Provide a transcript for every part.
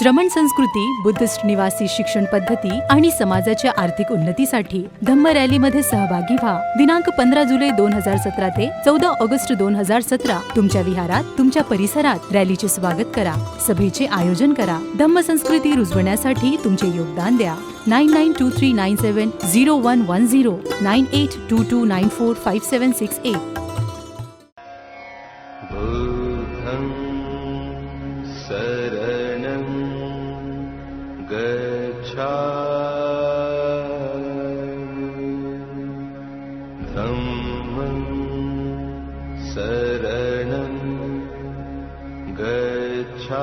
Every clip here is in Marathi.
श्रमण संस्कृती, बुद्धिस्ट निवासी शिक्षण पद्धती आणि समाजाच्या आर्थिक उन्नतीसाठी धम्म रॅलीमध्ये सहभागी व्हा. दिनांक 15 जुलै 2017 ते 14 ऑगस्ट 2017 तुमच्या विहारात, तुमच्या परिसरात रॅलीचे स्वागत करा. सभेचे आयोजन करा. धम्म संस्कृती रुजवण्यासाठी तुमचे योगदान द्या. 9923970110 9822945768. बुद्धं शरणं गच्छामि धम्मं शरणं गच्छामि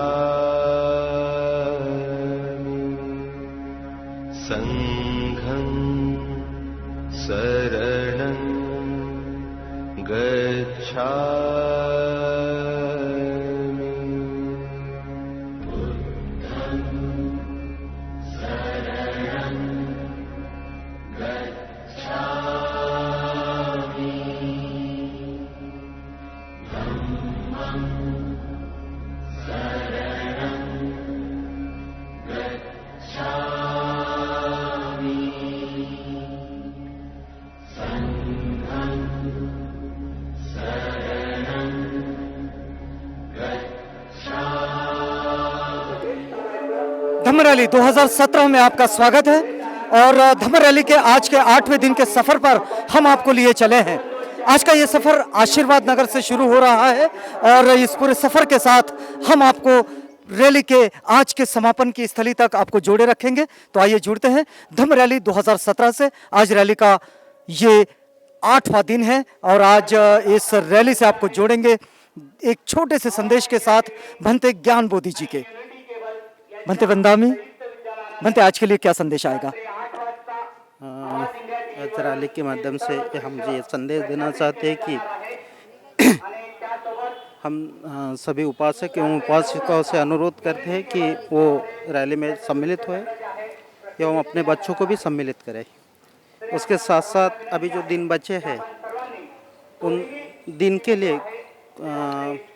संघं शरणं गच्छामि धम्म रैली 2017 में आपका स्वागत है। और धम्म रैली के आज के 8वें दिन के सफ़र पर हम आपको लिए चले हैं। आज का ये सफ़र आशीर्वाद नगर से शुरू हो रहा है और इस पूरे सफ़र के साथ हम आपको रैली के आज के समापन की स्थली तक आपको जोड़े रखेंगे। तो आइए जुड़ते हैं धम्म रैली 2017 से। आज रैली का ये 8वां दिन है और आज इस रैली से आपको जोड़ेंगे एक छोटे से संदेश के साथ भंते ज्ञान बोधि जी के। भंते वंदामी, भंते आज के लिए क्या संदेश आएगा? आज रैली के माध्यम से हम ये संदेश देना चाहते हैं कि हम सभी उपासक एवं उपासिकाओं से अनुरोध करते हैं कि वो रैली में सम्मिलित होए एवं अपने बच्चों को भी सम्मिलित करें। उसके साथ साथ अभी जो दिन बचे हैं उन दिन के लिए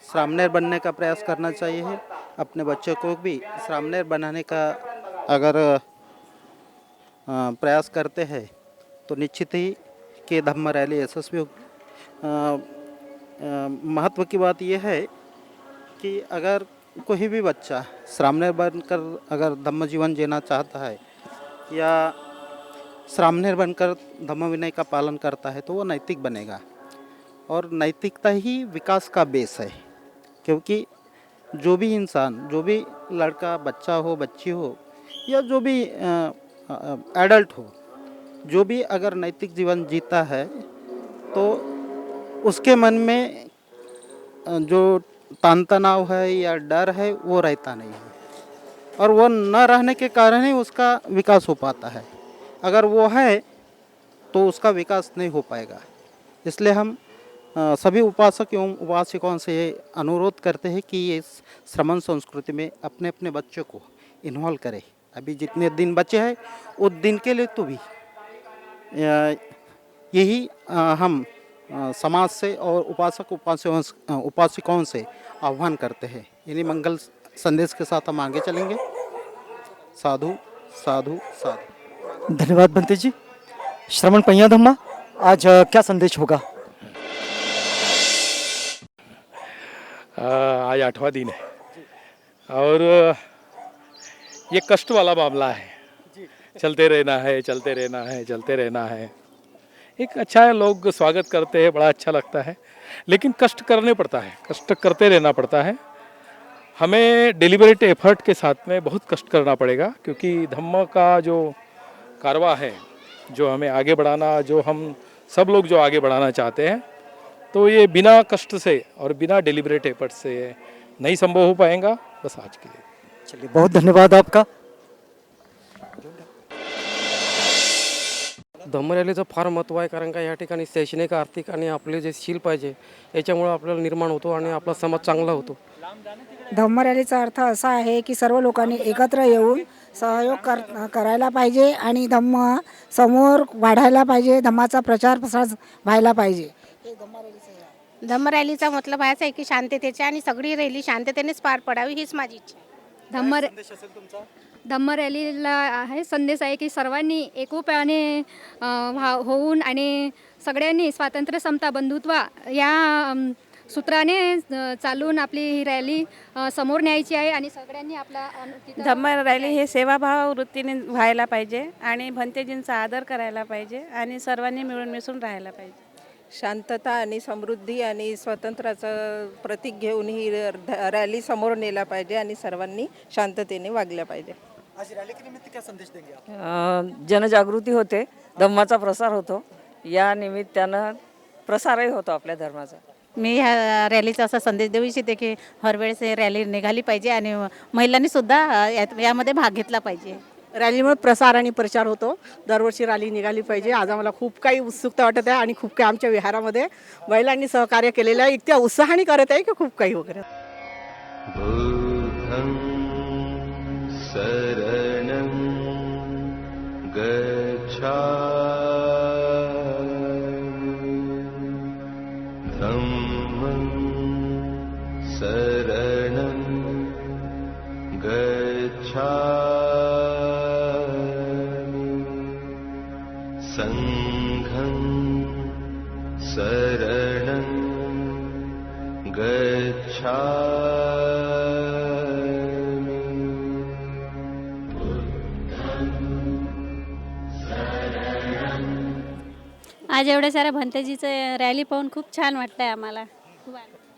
श्रामणेर बनने का प्रयास करना चाहिए है। अपने बच्चों को भी श्रामणेर बनाने का अगर प्रयास करते हैं तो निश्चित ही कि धम्म रैली यशस्वी होगी। महत्व की बात यह है कि अगर कोई भी बच्चा श्रामणेर बनकर अगर धम्म जीवन जीना चाहता है या श्रामणेर बनकर धम्म विनय का पालन करता है तो वो नैतिक बनेगा और नैतिकता ही विकास का बेस है। क्योंकि जो भी इंसान, जो भी लड़का, बच्चा हो, बच्ची हो या जो भी एडल्ट हो, जो भी अगर नैतिक जीवन जीता है तो उसके मन में जो तान तनाव है या डर है वो रहता नहीं है और वो न रहने के कारण ही उसका विकास हो पाता है। अगर वो है तो उसका विकास नहीं हो पाएगा। इसलिए हम सभी उपासक एवं उपासिकाओं से ये अनुरोध करते हैं कि ये श्रमण संस्कृति में अपने अपने बच्चों को इन्वॉल्व करें। अभी जितने दिन बचे हैं उस दिन के लिए तो भी यही हम समाज से और उपासक उपासिकाओं से आह्वान करते हैं। इन्हीं मंगल संदेश के साथ हम आगे चलेंगे। साधु साधु साधु। धन्यवाद भंते जी। श्रवण पहिया धम्मा, आज क्या संदेश होगा? आज 8वां दिन है और ये कष्ट वाला मामला है। चलते रहना है, चलते रहना है, चलते रहना है। एक अच्छा है, लोग स्वागत करते हैं, बड़ा अच्छा लगता है, लेकिन कष्ट करने पड़ता है, कष्ट करते रहना पड़ता है। हमें डेलिबरेट एफर्ट के साथ में बहुत कष्ट करना पड़ेगा क्योंकि धम्म का जो कारवा है, जो हमें आगे बढ़ाना, जो हम सब लोग जो आगे बढ़ाना चाहते हैं, तो ये बिना कष्ट से और बिना डेलिबरेट एफर्ट से नहीं संभव हो पाएगा। बस आज के लिए चलिए, बहुत धन्यवाद आपका। धम्म रॅलीचं फार महत्त्व आहे, कारण का या ठिकाणी शैक्षणिक, आर्थिक आणि आपले जे शील पाहिजे याच्यामुळे आपल्याला निर्माण होतो आणि आपला समाज चांगला होतो। धम्म रॅलीचा अर्थ असा आहे की सर्व लोकांनी एकत्र येऊन सहयोग करायला पाहिजे आणि धम्म समोर वाढायला पाहिजे, धम्माचा प्रचार प्रसार व्हायला पाहिजे। धम्म रॅलीचा मतलब हाच आहे की शांततेची आणि सगळी रॅली शांततेनेच पार पडावी हीच माझी इच्छा आहे। धम्म संदेश असेल तुमचा? धम्म रॅलीला आहे संदेश आहे की सर्वांनी एकोप्याने होऊन आणि सगळ्यांनी स्वातंत्र्य समता बंधुत्व या सूत्राने चालून आपली ही रॅली समोर न्यायची आहे आणि सगळ्यांनी आपला तिथं धम्म रॅली हे सेवाभाव वृत्तीने व्हायला पाहिजे आणि भंतेजींचा आदर करायला पाहिजे आणि सर्वांनी मिळून मिसळून राहायला पाहिजे. शांतता आणि समृद्धी आणि स्वातंत्र्याचं प्रतीक घेऊन ही रॅली समोर नेला पाहिजे आणि सर्वांनी शांततेने वागलं पाहिजे. आज रॅली के निमित्त क्या संदेश देंगे आप? जनजागृती होते, धम्माचा प्रसार होतो, या निमित्तानं प्रसारही होतो आपल्या धर्माचा. मी ह्या रॅलीचा असा संदेश देऊ इच्छिते की हर वेळेस ही रॅली निघाली पाहिजे आणि महिलांनी सुद्धा यामध्ये भाग घेतला पाहिजे. रॅलीमुळे प्रसार आणि प्रचार होतो. दरवर्षी रॅली निघाली पाहिजे. आज आम्हाला खूप काही उत्सुकता वाटत आहे आणि खूप काही आमच्या विहारामध्ये महिलांनी सहकार्य केलेलं आहे. इतक्या उत्साहाने करत आहे की खूप काही वगैरे. बुद्धं शरणं गच्छामि धम्मं शरणं गच्छामि संघं शरणं गच्छामि आज एवढ्या साऱ्या भंतेजीचं रॅली पाहून खूप छान वाटतंय आम्हाला.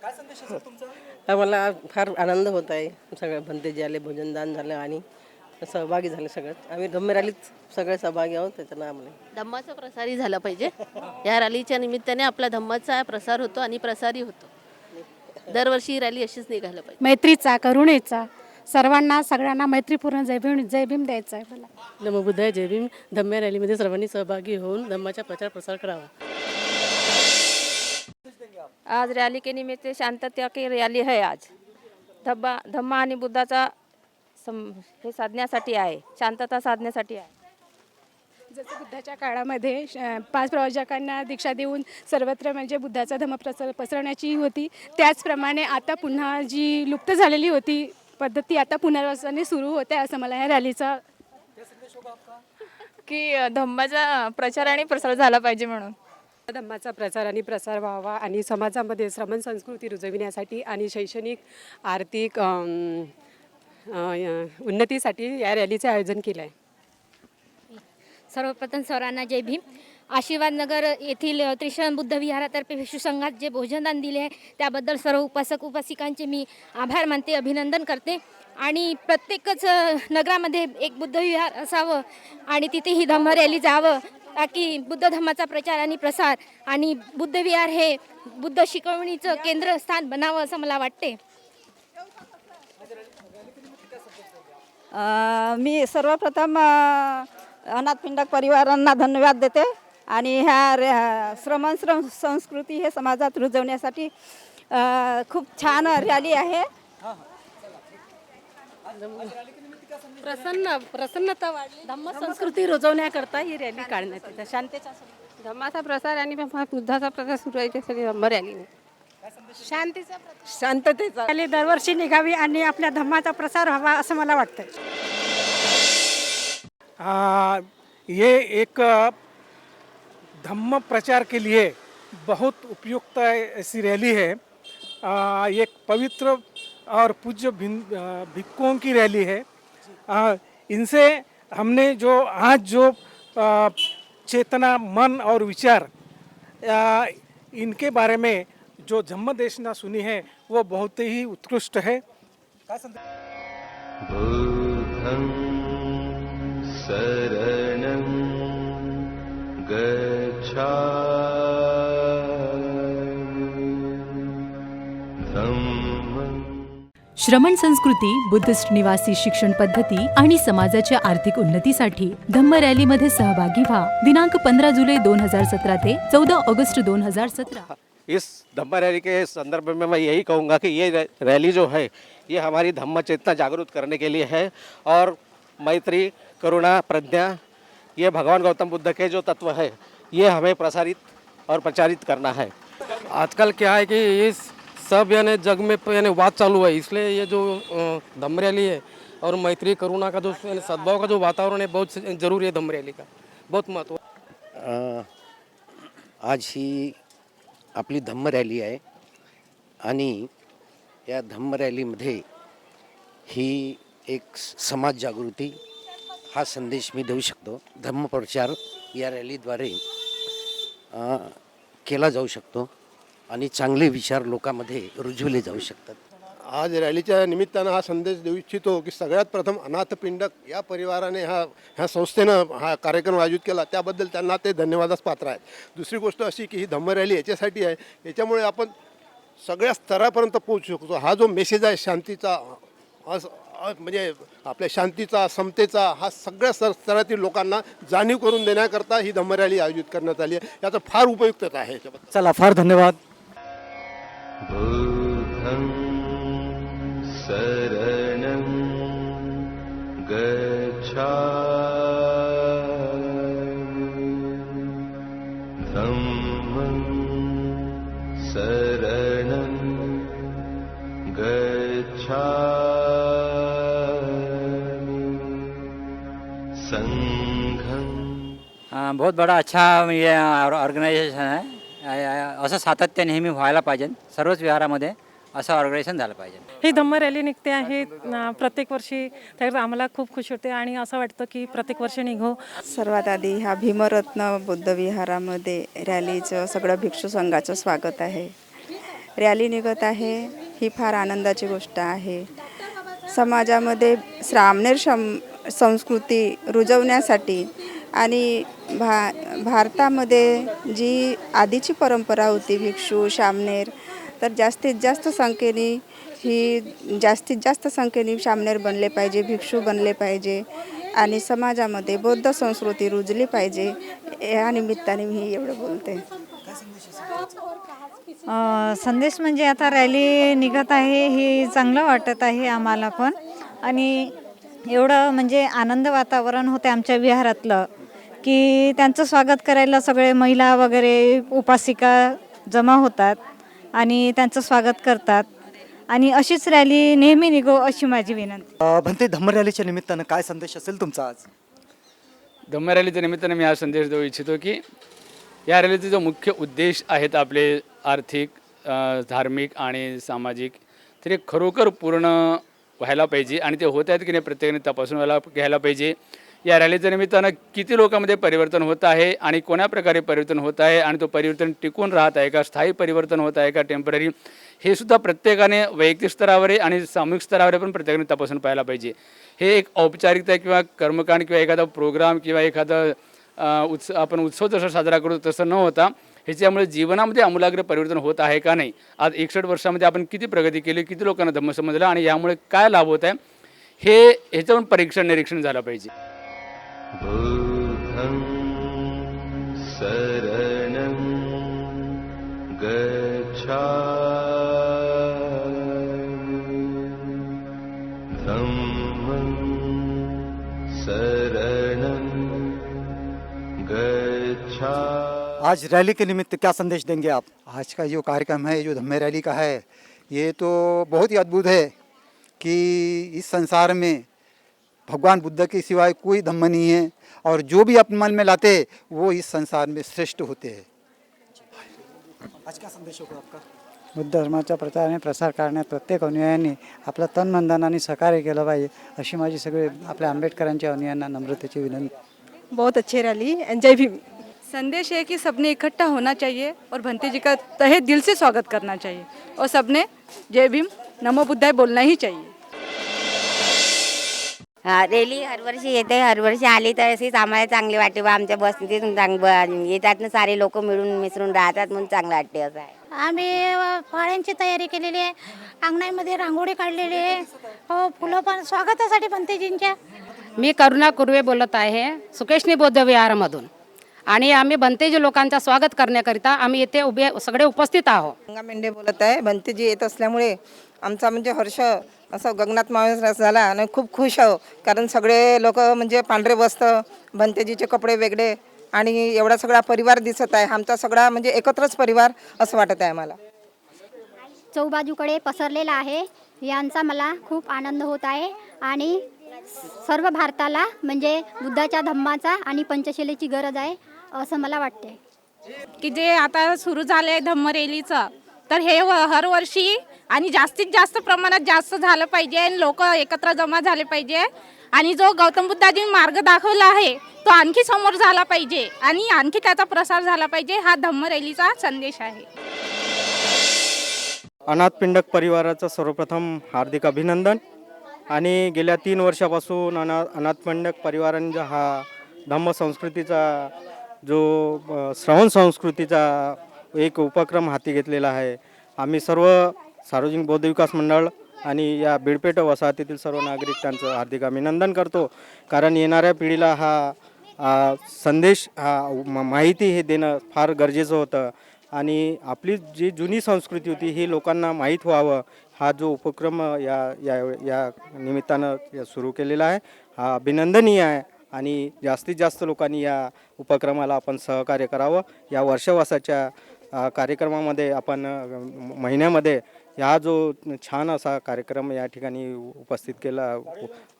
काय संदेश असेल तुमचा? आम्हाला फार आनंद होत आहे. सगळं भंतेजी आले, भोजनदान झालं आणि सहभागी झाले सगळं. आम्ही धम्म रॅलीत सगळे सहभागी आहोत. त्याच्यानं आम्हाला धम्माचा प्रसारही झाला पाहिजे. या रॅलीच्या निमित्ताने आपला धम्माचा प्रसार होतो आणि प्रसारही होतो. दरवर्षी ही रॅली अशीच निघायला पाहिजे. मैत्रीचा, करुणेचा, सर्वांना सगळ्यांना मैत्रीपूर्ण जय भीम द्यायचा आहे मला. नमो बुद्धाय, जय भीम. धम्म रॅलीमध्ये सर्वांनी सहभागी होऊन धम्माचा प्रचार प्रसार करावा. आज रॅली के निमित्त शांतता की रॅली है. आज धम्मा आणि बुद्धाचा हे साधण्यासाठी आहे, शांतता साधण्यासाठी आहे. जसं बुद्धाच्या काळामध्ये 5 प्रवाचकांना दीक्षा देऊन सर्वत्र म्हणजे बुद्धाचा धम्म पसरवण्याची होती. त्याचप्रमाणे आता पुन्हा जी लुप्त झालेली होती पद्धती आता पुनर्वसनाने सुरू होते असं मला या रॅलीचा की धम्माचा प्रचार आणि प्रसार झाला पाहिजे म्हणून. धम्माचा प्रचार आणि प्रसार व्हावा आणि समाजामध्ये श्रमण संस्कृती रुजविण्यासाठी आणि शैक्षणिक आर्थिक उन्नतीसाठी या रॅलीचे आयोजन केलं आहे. सर्वप्रथम सर्वांना जय भीम. आशीर्वाद नगर येथील त्रिशरण बुद्ध विहारातर्फे भिक्षू संघात जे भोजनदान दिले आहे त्याबद्दल सर्व उपासक उपासिकांचे मी आभार मानते, अभिनंदन करते. आणि प्रत्येकच नगरामध्ये एक बुद्ध विहार असावं आणि तिथे ही धम्म रॅली जावं ताकी बुद्ध धम्माचा प्रचार आणि प्रसार आणि बुद्ध विहार हे बुद्ध शिकवणीचं केंद्रस्थान बनावं असं मला वाटते. मी सर्वप्रथम अनाथपिंडक परिवारांना धन्यवाद देते आणि ह्या श्रमण संस्कृती हे समाजात रुजवण्यासाठी खूप छान रॅली आहे. प्रसन्नता वाढली. धम्म संस्कृती रुजवण्याकरता ही रॅली काढण्यात येते. शांततेचा धम्माचा प्रसार आणि बुद्धाचा प्रसार सुरू आहे त्यासाठी धम्म रॅली. शांततेचा रॅली दरवर्षी निघावी आणि आपल्या धम्माचा प्रसार व्हावा असं मला वाटतं. ये एक धम्म प्रचार के लिए बहुत उपयुक्त ऐसी रैली है. एक पवित्र और पूज्य भिक्षुओं की रैली है. इनसे हमने जो आज जो चेतना, मन और विचार इनके बारे में जो धम्म देशना सुनी है वो बहुत ही उत्कृष्ट है. बुद्धं शरणं गच्छामि धम्मं श्रमण संस्कृती, बुद्धिस्ट निवासी शिक्षण पद्धती आणि समाजाच्या आर्थिक उन्नतीसाठी धम्म रॅलीमध्ये सहभागी व्हा. दिनांक 15 जुलै 2017 ते 14 ऑगस्ट 2017. इस धम्म रैली के संदर्भ में मैं यही कहूँगा कि ये रैली जो है ये हमारी धम्म चेतना जागरूक करने के लिए है और मैत्री, करुणा, प्रज्ञा, ये भगवान गौतम बुद्ध के जो तत्व है ये हमें प्रसारित और प्रचारित करना है. आजकल क्या है कि इस सब यानी जग में यानी बात चालू है, इसलिए ये जो धम्म रैली है और मैत्री करुणा का जो सद्भाव का जो वातावरण है बहुत ज़रूरी है धम्म रैली का, बहुत महत्व। आज ही आपली धम्म रॅली आहे आणि या धम्म रॅलीमध्ये ही एक समाज जागृती हा संदेश मी देऊ शकतो। धम्म प्रचार या रॅलीद्वारे केला जाऊ शकतो आणि चांगले विचार लोकांमध्ये रुजवले जाऊ शकतात। आज रॅलीच्या निमित्तानं हा संदेश देऊ इच्छितो की सगळ्यात प्रथम अनाथपिंडक या परिवाराने ह्या संस्थेनं हा कार्यक्रम आयोजित केला, त्याबद्दल त्यांना ते धन्यवादास पात्र आहेत। दुसरी गोष्ट अशी की ही धम्म रॅली याच्यासाठी आहे, याच्यामुळे आपण सगळ्या स्तरापर्यंत पोहोचू शकतो। हा जो मेसेज आहे शांतीचा, म्हणजे आपल्या शांतीचा, समतेचा, हा सगळ्या स्तरातील लोकांना जाणीव करून देण्याकरता ही धम्म रॅली आयोजित करण्यात आली आहे। याचा फार उपयुक्तता आहे। चला, फार धन्यवाद। बुद्धं शरणं गच्छामि धम्मं शरणं गच्छामि संघं। बहुत बड़ा अच्छा ये ऑर्गनायझेशन आहे। असं सातत्य नेहमी व्हायला पाहिजे, सर्वच विहारामध्ये असं ऑर्गनायझेशन झालं पाहिजे। ही धम्म रॅली निघते आहे प्रत्येक वर्षी, तर आम्हाला खूप खुश होते आणि असं वाटतं की प्रत्येक वर्षी निघो। सर्वात आधी ह्या भीमरत्न बुद्धविहारामध्ये रॅलीचं सगळं भिक्षू संघाचं स्वागत आहे। रॅली निघत आहे ही फार आनंदाची गोष्ट आहे। समाजामध्ये श्रामणेर संस्कृती रुजवण्यासाठी आणि भारतामध्ये जी आधीची परंपरा होती भिक्षू श्रामणेर, तर जास्तीत जास्त संख्येने श्रामणेर बनले पाहिजे, भिक्षू बनले पाहिजे आणि समाजामध्ये बौद्ध संस्कृती रुजली पाहिजे। या निमित्ताने मी एवढं बोलते। संदेश म्हणजे आता रॅली निघत आहे हे चांगलं वाटत आहे आम्हाला पण, आणि एवढं म्हणजे आनंद वातावरण होते आमच्या विहारातलं की त्यांचं स्वागत करायला सगळे महिला वगैरे उपासिका जमा होतात आणि त्यांचं स्वागत करतात आणि अशीच रॅली नेहमी निघो अशी माझी विनंती। भंते, धम्म रॅलीच्या निमित्तानं काय संदेश असेल तुमचा आज? धम्म रॅलीच्या निमित्ताने मी हा संदेश देऊ इच्छितो की या रॅलीचे जो मुख्य उद्देश आहेत आपले आर्थिक, धार्मिक आणि सामाजिक, तरी खरोखर पूर्ण व्हायला पाहिजे आणि ते होत आहेत की नाही प्रत्येकाने तपासून घ्यायला पाहिजे। या रॅलीच्या निमित्तानं किती लोकांमध्ये परिवर्तन होत आहे आणि कोण्या प्रकारे परिवर्तन होत आहे आणि तो परिवर्तन टिकून राहत आहे का, स्थायी परिवर्तन होत आहे का टेम्पररी, हे सुद्धा प्रत्येकाने वैयक्तिक स्तरावर आणि सामूहिक स्तरावर पण प्रत्येकाने तपासून पाहायला पाहिजे। हे एक औपचारिकता किंवा कर्मकांड किंवा एखादा प्रोग्राम किंवा एखादा आपण उत्सव जसा साजरा करतो तसं न होता ह्याच्यामुळे जीवनामध्ये आमूलाग्र परिवर्तन होत आहे का नाही, आज 61 वर्षामध्ये आपण किती प्रगती केली, किती लोकांना धम्म समजला आणि यामुळे काय लाभ होत आहे, हे ह्याच्यावरून परीक्षण निरीक्षण झालं पाहिजे। बुद्धं शरणं गच्छामि धम्मं शरणं गच्छामि। आज रैली के निमित्त क्या संदेश देंगे आप? आज का जो कार्यक्रम है, जो धम्म रैली का है, ये तो बहुत ही अद्भुत है कि इस संसार में भगवान बुद्ध के सिवाय कोई धम्म नहीं है और जो भी अपने मन में लाते वो इस संसार में श्रेष्ठ होते हैं। आज क्या संदेश होगा आपका? बुद्ध धर्माचा प्रचार आणि प्रसार करण्यात प्रत्येक अनुयायांनी आपलं तन मन धनाने सहकार्य केलं पाहिजे अशी माझी सगळे आपल्या आंबेडकरांच्या अनुयायांना नम्रतेची विनंती। बहुत अच्छी रैली एंड जय भीम। संदेश है कि सबने इकट्ठा होना चाहिए और भंते जी का तहे दिल से स्वागत करना चाहिए और सबने जय भीम नमो बुद्धाय बोलना ही चाहिए। रॅली हरवर्षी येते, हरवर्षी आली तर अशीच आम्हाला चांगली वाटते बा, आमच्या बसतीतून येतात ना सारे लोक मिळून मिसळून राहतात म्हणून चांगलं वाटते। असं आहे, आम्ही फळांची तयारी केलेली आहे, अंगणामध्ये रांगोळी काढलेली आहे, हो फुलं पण स्वागतासाठी भंतेजींच्या। मी करुणा कुर्वे बोलत आहे सुकेशनी बौद्ध विहारामधून आणि आम्ही भंतेजी लोकांचा स्वागत करण्याकरिता आम्ही येथे उभे सगळे उपस्थित आहोत। गंगा मेंढे बोलत आहे। भंतेजी येत असल्यामुळे आमचा म्हणजे हर्ष असं गगनात मावत झाला आणि खूप खुश आहो, कारण सगळे लोक म्हणजे पांढरे वस्त्र, भंतेजीचे कपडे वेगळे आणि एवढा सगळा परिवार दिसत आहे। आमचा सगळा म्हणजे एकत्रच परिवार असं वाटत आहे आम्हाला। चौबाजूकडे पसरलेला आहे यांचा मला खूप आनंद होत आहे आणि सर्व भारताला म्हणजे बुद्धाच्या धम्माचा आणि पंचशिलेची गरज आहे असं मला वाटते. की जे आता सुरू झालं आहे धम्म रॅलीचं, तर हे हर वर्षी आणि जास्तीत जास्त प्रमाणात जास्त झालं पाहिजे आणि लोक एकत्र जमा झाले पाहिजे आणि जो गौतम बुद्धांनी मार्ग दाखवला आहे तो आणखी समोर झाला पाहिजे आणि आणखी त्याचा प्रसार झाला पाहिजे. हा धम्म रॅलीचा संदेश आहे. अनाथ पिंडक परिवाराचं सर्वप्रथम हार्दिक अभिनंदन. आणि गेल्या 3 वर्षापासून अनाथ पिंडक परिवारांचा हा धम्म संस्कृतीचा जो श्रवण संस्कृतीचा एक उपक्रम हाती घेतलेला आहे. आम्ही सर्व सार्वजनिक बौद्ध विकास मंडळ आणि या बीडपेठ वसाहतीतील सर्व नागरिक त्यांचं हार्दिक अभिनंदन करतो. कारण येणाऱ्या पिढीला हा संदेश माहिती हे देणं फार गरजेचं होतं आणि आपली जी जुनी संस्कृती होती ही लोकांना माहीत व्हावं हा जो उपक्रम या निमित्तानं सुरू केलेला आहे हा अभिनंदनीय आहे आणि जास्तीत जास्त लोकांनी या उपक्रमाला आपण सहकार्य करावं. या वर्षवासाच्या कार्यक्रमामध्ये आपण महिन्यामध्ये हा जो छान असा कार्यक्रम या ठिकाणी उपस्थित केला,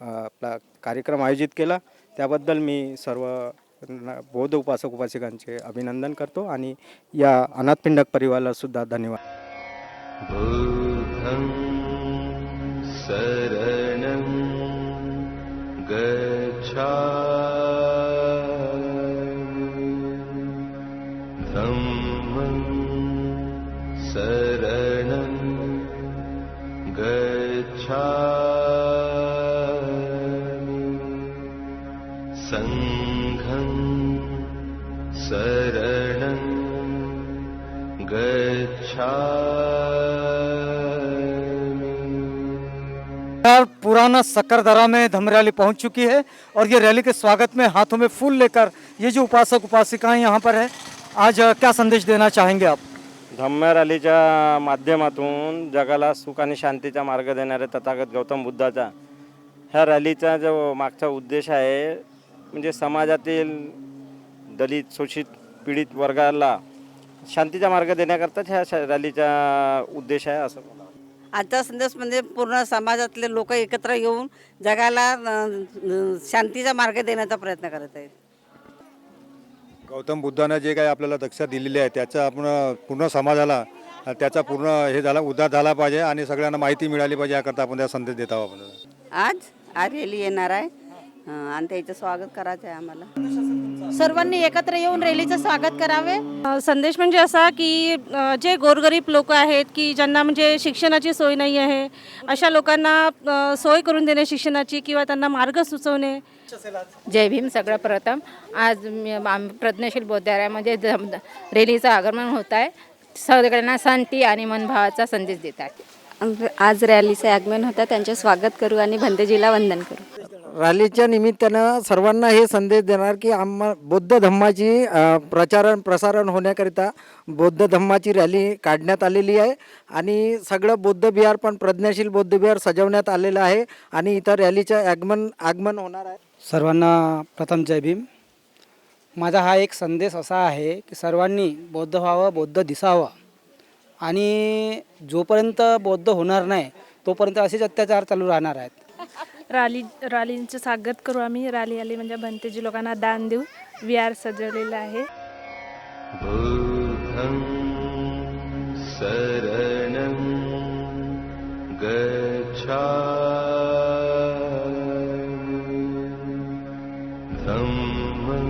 आपला कार्यक्रम आयोजित केला त्याबद्दल मी सर्व बौद्ध उपासक उपासिकांचे अभिनंदन करतो आणि या अनाथ पिंडक परिवाराला सुद्धा धन्यवाद. बुद्धं शरणं गच्छामि धम्मं शरणं गच्छामि संघं शरणं यार पुराना सक्करदरा में धम्म रैली पहुंच चुकी है और ये रैली के स्वागत में हाथों में फूल लेकर ये जो उपासक उपासिकाएं यहाँ पर है, आज क्या संदेश देना चाहेंगे आप? धम्म रॅलीच्या माध्यमातून जगाला सुख आणि शांतीचा मार्ग देणारे तथागत गौतम बुद्धाचा ह्या रॅलीचा जो मागचा उद्देश आहे म्हणजे समाजातील दलित शोषित पीडित वर्गाला शांतीचा मार्ग देण्याकरताच ह्या रॅलीचा उद्देश आहे असं मला. आजचा संदेश म्हणजे पूर्ण समाजातले लोक एकत्र येऊन जगाला शांतीचा मार्ग देण्याचा प्रयत्न करत आहेत. गौतम बुद्धानं जे काही आपल्याला दक्षा दिलेली आहे त्याचा आपण पूर्ण समाजाला त्याचा पूर्ण उद्धार झाला पाहिजे आणि सगळ्यांना माहिती मिळाली पाहिजे याकरता आपण त्या संदेश देत आहोत. आज रॅली येणार आहे आणि त्याचं स्वागत करायचं आहे आम्हाला. सर्वांनी एकत्र येऊन रॅलीचं स्वागत करावे. संदेश म्हणजे असा की जे गोरगरीब लोक आहेत की ज्यांना म्हणजे शिक्षणाची सोय नाही आहे अशा लोकांना सोय करून देणे शिक्षणाची किंवा त्यांना मार्ग सुचवणे. जय भीम. सगळं प्रथम आज प्रज्ञाशील बौद्धालयामध्ये रॅलीचं आगमन होत आहे. सगळ्यांना शांती आणि मनभावाचा संदेश देतात. आज रॅलीचे आगमन होता, त्यांचे स्वागत करू आणि भंतेजीला वंदन करू. रॅलीच्या निमित्तानं सर्वांना हे संदेश देणार की बौद्ध धम्माची प्रसारण होण्याकरिता बौद्ध धम्माची रॅली काढण्यात आलेली आहे आणि सगळं बौद्ध विहार पण प्रज्ञाशील बौद्ध विहार सजवण्यात आलेलं आहे आणि इथं रॅलीचं आगमन होणार आहे. सर्वांना प्रथम जय भीम. माझा हा एक संदेश असा आहे की सर्वांनी बौद्ध व्हावं, बौद्ध दिसावं आणि जोपर्यंत बौद्ध होणार नाही तोपर्यंत असेच अत्याचार चालू राहणार आहेत. रॅलींचं स्वागत करू आम्ही. रॅली आली म्हणजे भंतेजी लोकांना दान देऊ. विहार सजवलेलं आहे. बुद्धं शरणं गच्छामि धम्मं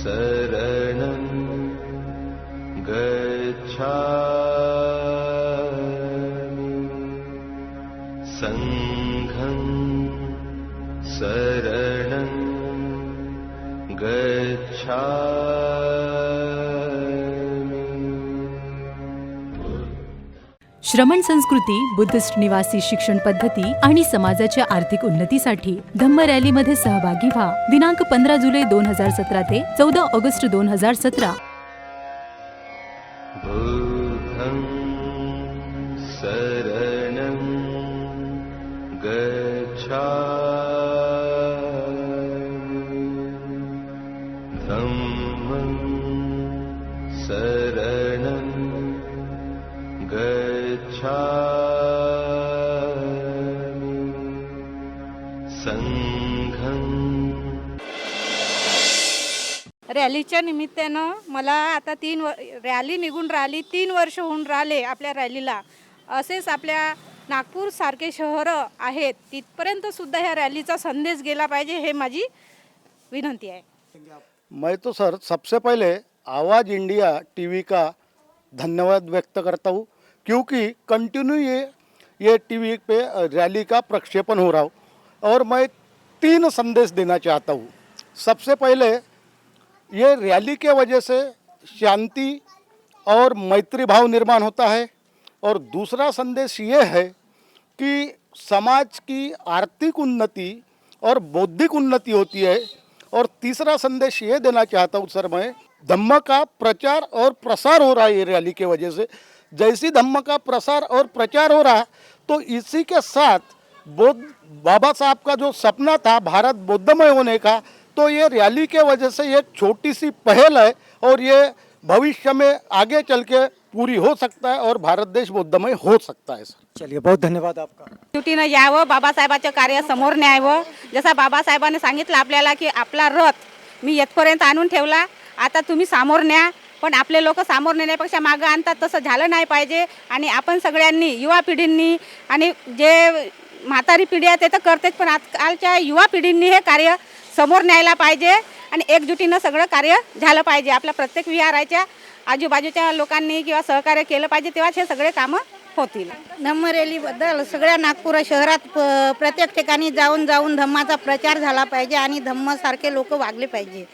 शरणं गच्छामि संघं शरणं गच्छामि. श्रमण संस्कृती, बुद्धिस्ट निवासी शिक्षण पद्धती आणि समाजाच्या आर्थिक उन्नतीसाठी धम्म रॅलीमध्ये सहभागी व्हा. दिनांक 15 जुलै 2017 ते 14 ऑगस्ट 2017. बुद्धं शरणं गच्छामि धम्मं शरणं गच्छामि रॅलीच्या निमित्तानं मला आता रॅली निघून राहिली, 3 वर्ष होऊन राहिले आपल्या रॅलीला. असेच आपल्या नागपूरसारखे शहरं आहेत तिथपर्यंत सुद्धा ह्या रॅलीचा संदेश गेला पाहिजे, हे माझी विनंती आहे. मैं तो सर सबसे पहले आवाज़ इंडिया टीवी का धन्यवाद व्यक्त करता हूँ, क्योंकि कंटिन्यू ये टीवी पे रैली का प्रक्षेपण हो रहा हो. और मैं 3 संदेश देना चाहता हूँ. सबसे पहले ये रैली के वजह से शांति और मैत्री भाव निर्माण होता है. और दूसरा संदेश ये है कि समाज की आर्थिक उन्नति और बौद्धिक उन्नति होती है. और तीसरा संदेश ये देना चाहता हूँ सर, मैं धम्म का प्रचार और प्रसार हो रहा है ये रैली के वजह से. जैसी धम्म का प्रसार और प्रचार हो रहा है तो इसी के साथ बौद्ध बाबा साहब का जो सपना था भारत बौद्धमय होने का, तो ये रैली के वजह से एक छोटी सी पहल है और ये भविष्य में आगे चल के पूरी हो सकता है और भारत देश बौद्धमय हो सकता है. सर चलिए, बहुत धन्यवाद आपका. ड्युटीनं यावं, बाबासाहेबांचं कार्य समोर न्यावं. जसं बाबासाहेबांनी सांगितलं आपल्याला की आपला रथ मी येथपर्यंत आणून ठेवला, आता तुम्ही समोर न्या. पण आपले लोक समोर नेण्यापेक्षा मागं आणतात, तसं झालं नाही पाहिजे. आणि आपण सगळ्यांनी, युवा पिढींनी आणि जे म्हातारी पिढी आहे ते तर करतेच, पण आजकालच्या युवा पिढींनी हे कार्य समोर न्यायला पाहिजे आणि एकजुटीनं सगळं कार्य झालं पाहिजे. आपल्या प्रत्येक विहाराच्या आजूबाजूच्या लोकांनी किंवा सहकार्य केलं पाहिजे, तेव्हाच हे सगळे कामं होतील. धम्म रॅलीबद्दल सगळ्या नागपूर शहरात प्रत्येक ठिकाणी जाऊन जाऊन धम्माचा प्रचार झाला पाहिजे आणि धम्मासारखे लोक वागले पाहिजे.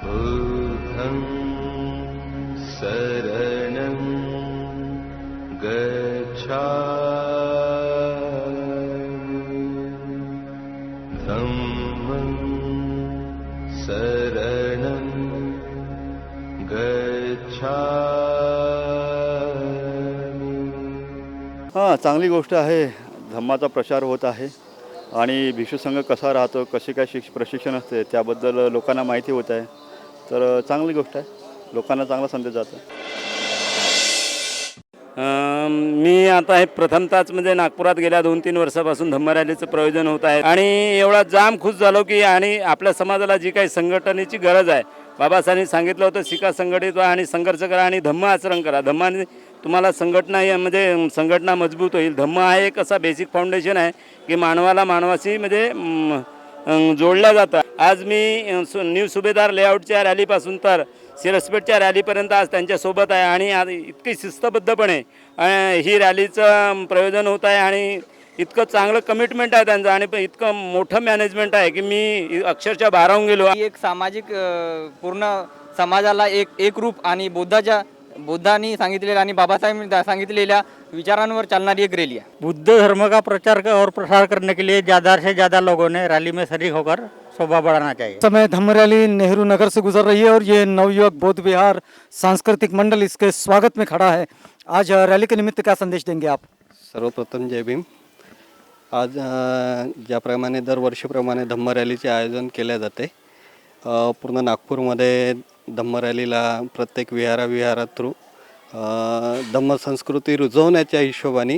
बुद्धं शरणं गच्छामि धम्मं शरणं गच्छामि. हां, चांगली गोष्ट आहे. धम्माचा प्रचार होत आहे आणि भिक्षू संघ कसा राहतो, कसे काय प्रशिक्षण असते त्याबद्दल लोकांना माहिती होत आहे. तर चांगली गोष्ट आहे, लोकांना चांगला संदेश जातो. मी आता हे प्रथमताच म्हणजे नागपुरात गेल्या 2-3 वर्षापासून धम्म रॅलीचं प्रयोजन होत आहे आणि एवढा जाम खुश झालो की आणि आपल्या समाजाला जी काही संघटनेची गरज आहे, बाबासाहेबांनी सांगितलं होतं शिका, संघटित व्हा आणि संघर्ष करा आणि धम्म आचरण करा. धम्माने तुम्हाला म्हणजे संघटना मजबूत होईल. धम्म हा एक असा बेसिक फाउंडेशन आहे की मानवाला मानवाशी म्हणजे जोडल्या जातं. आज मी न्यू सुभेदार लेआउटच्या रॅलीपासून तर सिरसपेठच्या रॅलीपर्यंत आज त्यांच्यासोबत आहे आणि आज इतकी शिस्तबद्धपणे ही रॅलीचं प्रयोजन होत आहे आणि इतकं चांगलं कमिटमेंट आहे त्यांचं आणि इतकं मोठं मॅनेजमेंट आहे की मी अक्षरशः भारावून गेलो. एक सामाजिक पूर्ण समाजाला एक रूप आणि बुद्धांनी सांगितलेल्या आणि बाबासाहेबांनी सांगितलेल्या विचारांवर चालणारी एक रैली है. बुद्ध धर्म का प्रचार और प्रसार करने के लिए ज़्यादा से ज़्यादा लोगों ने रैली में शरीक होकर शोभा बढ़ाना चाहिए. समय धम्म रैली नेहरू नगर से गुजर रही है और ये नवयुवक बौद्ध विहार सांस्कृतिक मंडल इसके स्वागत में खड़ा है. आज रैली के निमित्त क्या संदेश देंगे आप? सर्वप्रथम जय भीम. आज ज्याप्रमाणे दरवर्षीप्रमाणे धम्म रॅलीचे आयोजन केले जाते, पूर्ण नागपूरमध्ये धम्म रॅलीला प्रत्येक विहारात थ्रू धम्म संस्कृती रुजवण्याच्या हिशोबाने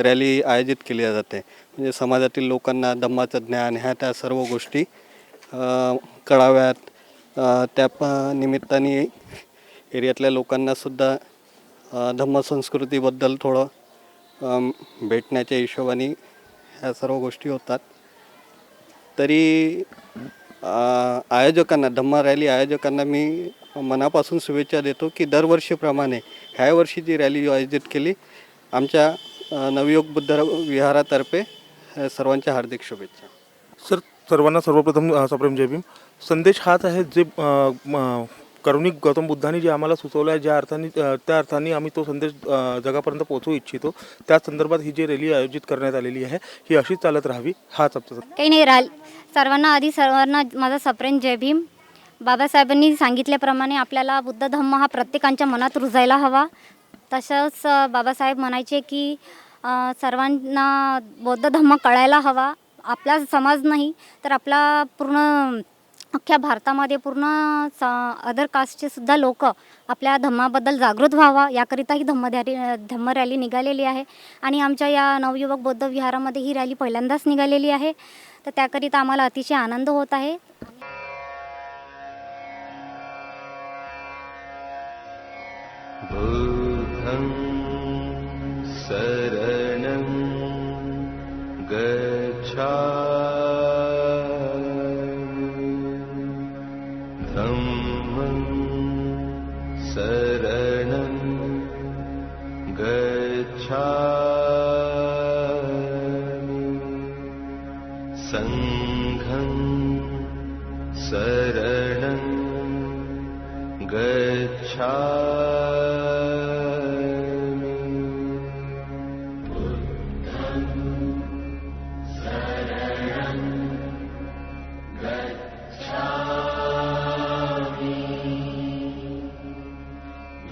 रॅली आयोजित केली जाते. म्हणजे समाजातील लोकांना धम्माचं ज्ञान ह्या त्या सर्व गोष्टी कळाव्यात. त्या निमित्ताने एरियातल्या लोकांनासुद्धा धम्म संस्कृतीबद्दल थोडं भेटण्याच्या हिशोबाने ह्या सर्व गोष्टी होतात. तरी आयोजकांना, धम्म रॅली आयोजकांना मी मनापासून शुभेच्छा देतो की दरवर्षीप्रमाणे ह्या वर्षी जी रॅली आयोजित केली, आमच्या नवयुवक बुद्ध विहारातर्फे सर्वांच्या हार्दिक शुभेच्छा. सर, सर्वांना सर्वप्रथम सप्रेम जय भीम. संदेश हाच आहे जे करुणिक गौतम बुद्धांनी जे आम्हाला सुचवलं आहे, त्या अर्थाने आम्ही तो संदेश जगापर्यंत पोहोचवू इच्छितो. त्या संदर्भात ही जी रॅली आयोजित करण्यात आलेली आहे ही अशीच चालत राहावी, हाच आमचा. काही नाही, सर्वांना माझा सप्रेम जय भीम. बाबासाहेबांनी सांगितल्याप्रमाणे आपल्याला बुद्ध धम्म हा प्रत्येकाच्या मनात रुजायला हवा. तसंच बाबासाहेब म्हणायचे की सर्वांना बौद्ध धम्म कळायला हवा. आपला समाज नाही तर आपला पूर्ण अख्ख्या भारतामध्ये पूर्ण अदर कास्टचे सुद्धा लोक आपल्या धम्माबद्दल जागृत व्हावा, याकरिता ही धम्म रॅली निघालेली आहे. आणि आमच्या या नवयुवक बौद्ध विहारामध्ये ही रॅली पहिल्यांदाच निघालेली आहे. तर त्याकरिता आम्हाला अतिशय आनंद होत आहे. बुद्धं शरणं गच्छामि धम्मं शरणं गच्छामि संघं शरणं गच्छामि बुद्धं शरणं गच्छामि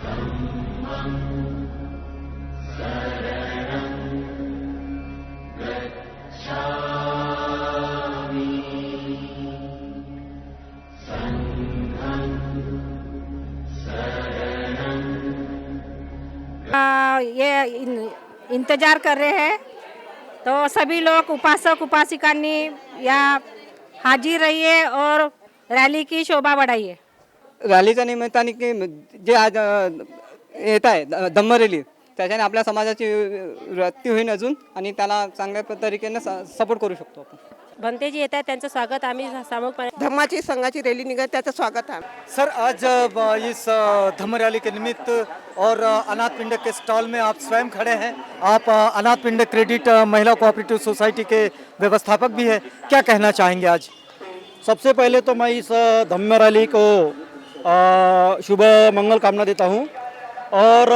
धम्मं शरणं गच्छामि संघं इंतजार कर रहे हैं, तो सभी लोग उपासक उपासिकांनी या हाजिर रहिए और रॅली की शोभा बढ़ाइए. रॅलीच्या निमित्ताने की जे आज येत आहे धम्म रॅली, त्याच्याने आपल्या समाजाची वृत्ती होईल अजून आणि त्याला चांगल्या तरीकेने सपोर्ट करू शकतो आपण. भंतेजी येत आहेत, त्यांचं स्वागत आम्ही सामूहिकपणे धम्माची संघाची रॅली निघत त्याचं स्वागत आहे. सर, आज इस धम्म रैली के निमित्त और अनाथ पिंड के स्टॉल में आप स्वयं खड़े हैं. आप अनाथ पिंड क्रेडिट महिला कोऑपरेटिव सोसाइटी के व्यवस्थापक भी है. क्या कहना चाहेंगे आज? सबसे पहले तो मैं इस धम्म रैली को शुभ मंगल कामना देता हूँ और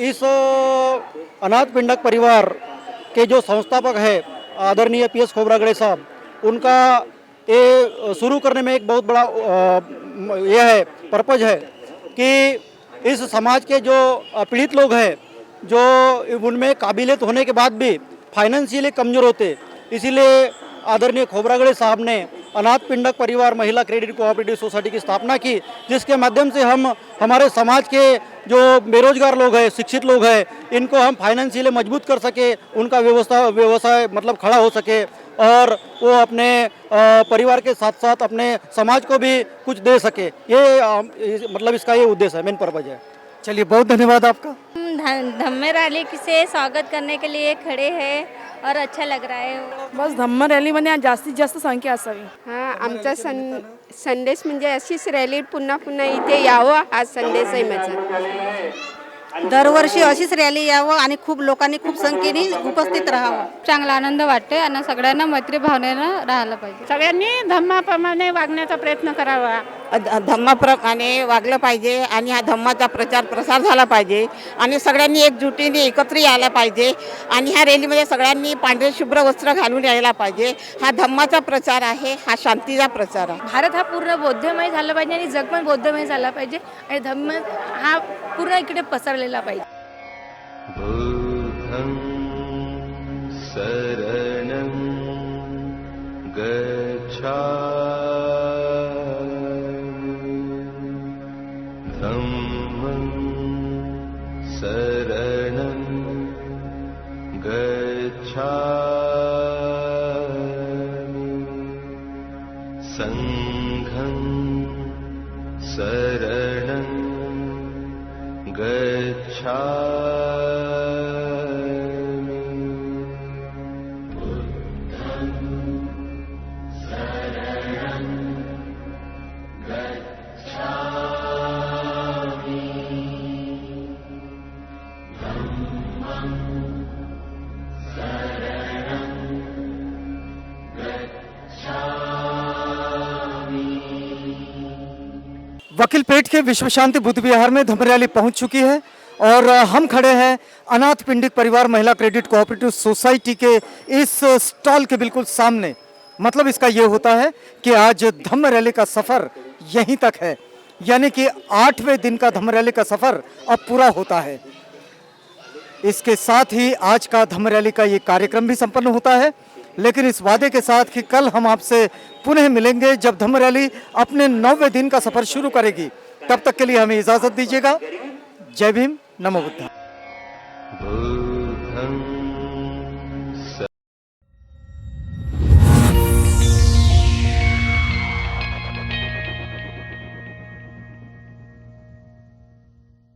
इस अनाथ पिंडक परिवार के जो संस्थापक है आदरणीय PS खोबरागड़े साहब, उनका ये शुरू करने में एक बहुत बड़ा यह है पर्पज है कि इस समाज के जो पीड़ित लोग हैं, जो उनमें काबिलियत होने के बाद भी फाइनेंशियली कमज़ोर होते, इसीलिए आदरणीय खोबरागड़े साहब ने अनाथ पिंडक परिवार महिला क्रेडिट कोऑपरेटिव सोसाइटी की स्थापना की, जिसके माध्यम से हम हमारे समाज के जो बेरोजगार लोग हैं, शिक्षित लोग हैं, इनको हम फाइनेंशियली मजबूत कर सके, उनका व्यवसाय मतलब खड़ा हो सके और वो अपने परिवार के साथ साथ अपने समाज को भी कुछ दे सके. ये मतलब इसका ये उद्देश्य है, मेन पर्पज है. चलिए, बहुत धन्यवाद आपका. धम्म रॅली से स्वागत करने के लिए खड़े हैं और अच्छा लग रहा है. बस धम्म रॅलीमध्ये जास्तीत जास्त संख्या असावी. हां, आमचा संदेश म्हणजे अशीच रॅली पुन्हा पुन्हा इथे यावं, हा संदेश आहे माझा. दरवर्षी अशीच रॅली यावं आणि खूप लोकांनी खूप संख्येने उपस्थित राहावं. चांगला आनंद वाटते आणि सगळ्यांना मैत्री भावनेनं राहायला पाहिजे. सगळ्यांनी धम्माप्रमाणे वागण्याचा प्रयत्न करावा. धम्माप्रमाणे वागलं पाहिजे आणि हा धम्माचा प्रचार प्रसार झाला पाहिजे आणि सगळ्यांनी एकजुटीने एकत्र यायला पाहिजे आणि ह्या रॅलीमध्ये सगळ्यांनी पांढरे शुभ्र वस्त्र घालून यायला पाहिजे. हा धम्माचा प्रचार आहे, हा शांतीचा प्रचार आहे. भारत हा पूर्ण बौद्धमय झाला पाहिजे आणि जग पण बौद्धमय झाला पाहिजे आणि धम्म हा पूर्ण इकडे पसरलेला पाहिजे. बुद्धं शरणं गच्छामि धम्मं शरणं गच्छामि संघं शरणं गच्छामि बुद्धं शरणं गच्छामि धम्मं शरणं गच्छामि. वकील पेट के विश्व शांति बुद्ध विहार में धम्म रैली पहुंच चुकी है और हम खड़े हैं अनाथ पिंडिक परिवार महिला क्रेडिट कोऑपरेटिव सोसाइटी के इस स्टॉल के बिल्कुल सामने. मतलब इसका ये होता है कि आज धम्म रैली का सफ़र यहीं तक है, यानी कि 8वें दिन का धम्म रैली का सफ़र अब पूरा होता है. इसके साथ ही आज का धम्म रैली का ये कार्यक्रम भी संपन्न होता है, लेकिन इस वादे के साथ कि कल हम आपसे पुनः मिलेंगे जब धम्म रैली अपने 9वें दिन का सफ़र शुरू करेगी. तब तक के लिए हमें इजाज़त दीजिएगा. जय भीम, नमो बुद्धाय.